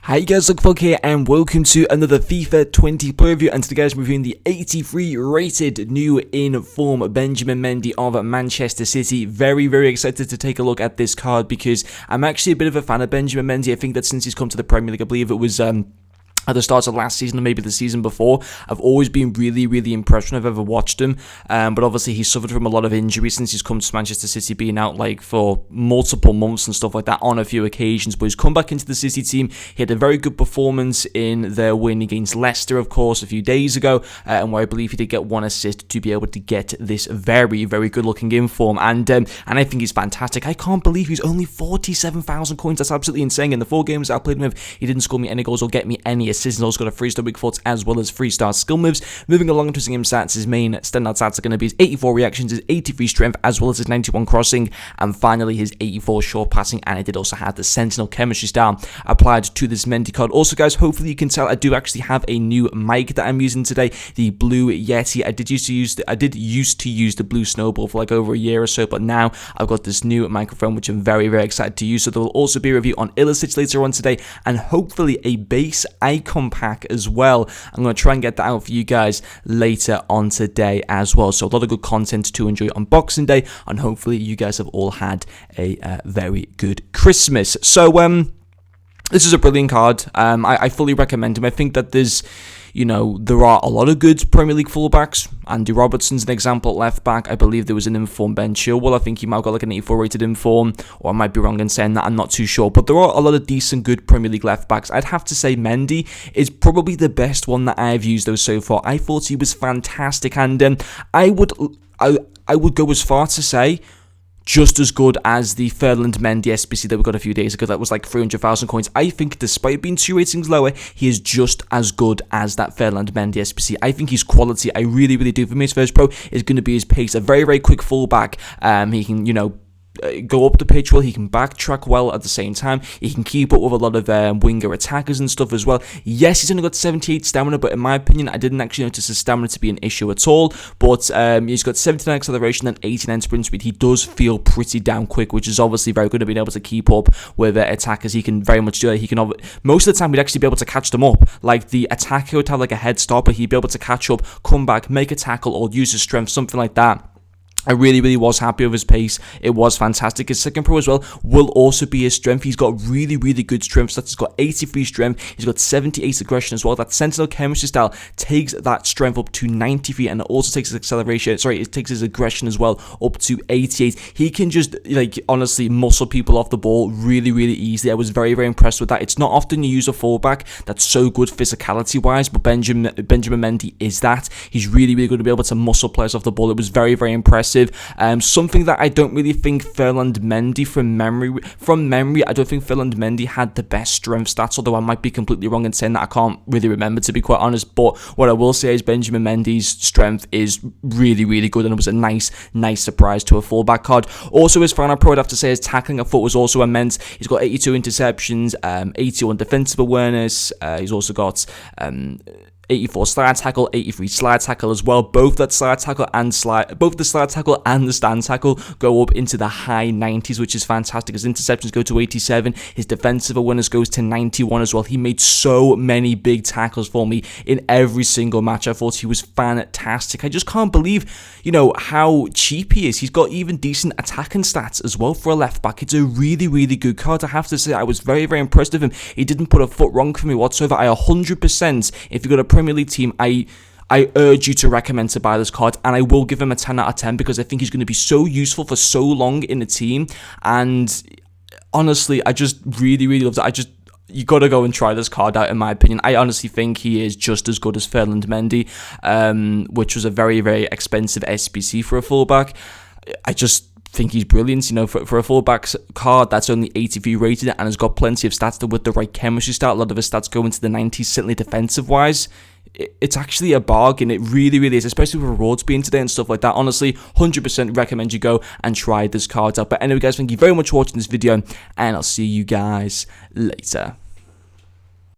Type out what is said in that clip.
Hi guys, Luckfog here and welcome to another FIFA 20 player review, and today guys we're reviewing the 83 rated new in-form Benjamin Mendy of Manchester City. Very excited to take a look at this card because I'm actually a bit of a fan of Benjamin Mendy. I think that since he's come to the Premier League, I believe it was at the start of last season or maybe the season before, I've always been really impressed when I've ever watched him. But obviously he's suffered from a lot of injuries since he's come to Manchester City, being out like for multiple months and stuff like that on a few occasions. But he's come back into the City team. He had a very good performance in their win against Leicester, of course, a few days ago, and where I believe he did get one assist to be able to get this very good looking inform. And I think he's fantastic. I can't believe he's only 47,000 coins. That's absolutely insane. In the 4 games I played him with, he didn't score me any goals or get me any assists. He's also got a 3-star weak foot as well as 3-star skill moves. Moving along to his stats, his main standout stats are going to be his 84 reactions, his 83 strength, as well as his 91 crossing, and finally his 84 short passing. And I did also have the Sentinel chemistry style applied to this Mendy card. Also guys, hopefully you can tell I do actually have a new mic that I'm using today, the Blue Yeti. I did used to use the Blue Snowball for like over a year or so, but now I've got this new microphone which I'm very excited to use. So there will also be a review on Illicit later on today, and hopefully a base icon pack as well. I'm going to try and get that out for you guys later on today as well. So a lot of good content to enjoy on Boxing Day, and hopefully you guys have all had a very good Christmas. So this is a brilliant card. I fully recommend him. I think that there are a lot of good Premier League fullbacks. Andy Robertson's an example at left back. I believe there was an inform Ben Chilwell. I think he might have got like an 84 rated inform, or I might be wrong in saying that. I'm not too sure. But there are a lot of decent good Premier League left backs. I'd have to say Mendy is probably the best one that I've used though so far. I thought he was fantastic, and I would go as far to say just as good as the Ferland Mendy SBC that we got a few days ago. That was like 300,000 coins. I think despite being 2 ratings lower, he is just as good as that Ferland Mendy SBC. I think he's quality. I really do. For me, his first pro is going to be his pace. A very quick fullback. He can, go up the pitch well, he can backtrack well at the same time, he can keep up with a lot of winger attackers and stuff as well. Yes, he's only got 78 stamina, but in my opinion, I didn't actually notice his stamina to be an issue at all. But he's got 79 acceleration and 89 sprint speed. He does feel pretty damn quick, which is obviously very good at being able to keep up with attackers. He can very much do that. He can, most of the time, he'd actually be able to catch them up. Like the attacker would have like a head start, but he'd be able to catch up, come back, make a tackle, or use his strength, something like that. I really was happy with his pace. It was fantastic. His second pro as well will also be his strength. He's got really good strength stats. He's got 83 strength. He's got 78 aggression as well. That Sentinel chemistry style takes that strength up to 93, and it also takes his acceleration. Sorry, it takes his aggression as well up to 88. He can just honestly muscle people off the ball really easily. I was very impressed with that. It's not often you use a fullback that's so good physicality wise, but Benjamin Mendy is that. He's really good to be able to muscle players off the ball. It was very impressive. Something that I don't really think Ferland Mendy from memory, I don't think Ferland Mendy had the best strength stats, although I might be completely wrong in saying that. I can't really remember, to be quite honest. But what I will say is Benjamin Mendy's strength is really good, and it was a nice surprise to a fullback card. Also, his final pro, I'd have to say, his tackling I thought was also immense. He's got 82 interceptions, 81 defensive awareness. He's also got 84 slide tackle, 83 slide tackle as well. Both the slide tackle and the stand tackle go up into the high 90s, which is fantastic. His interceptions go to 87. His defensive awareness goes to 91 as well. He made so many big tackles for me in every single match. I thought he was fantastic. I just can't believe, how cheap he is. He's got even decent attacking stats as well for a left back. It's a really good card. I have to say, I was very impressed with him. He didn't put a foot wrong for me whatsoever. I 100%, if you got a Premier League team, I urge you to recommend to buy this card, and I will give him a 10 out of 10 because I think he's going to be so useful for so long in the team. And honestly, I just really loved it. You got to go and try this card out, in my opinion. I honestly think he is just as good as Ferland Mendy, which was a very expensive SBC for a fullback. I just think he's brilliant. For a fullback card that's only 83 rated and has got plenty of stats with the right chemistry style. A lot of his stats go into the 90s, certainly defensive wise. It's actually a bargain. It really is, especially with rewards being today and stuff like that. Honestly, 100% recommend you go and try this card out. But anyway guys, thank you very much for watching this video, and I'll see you guys later.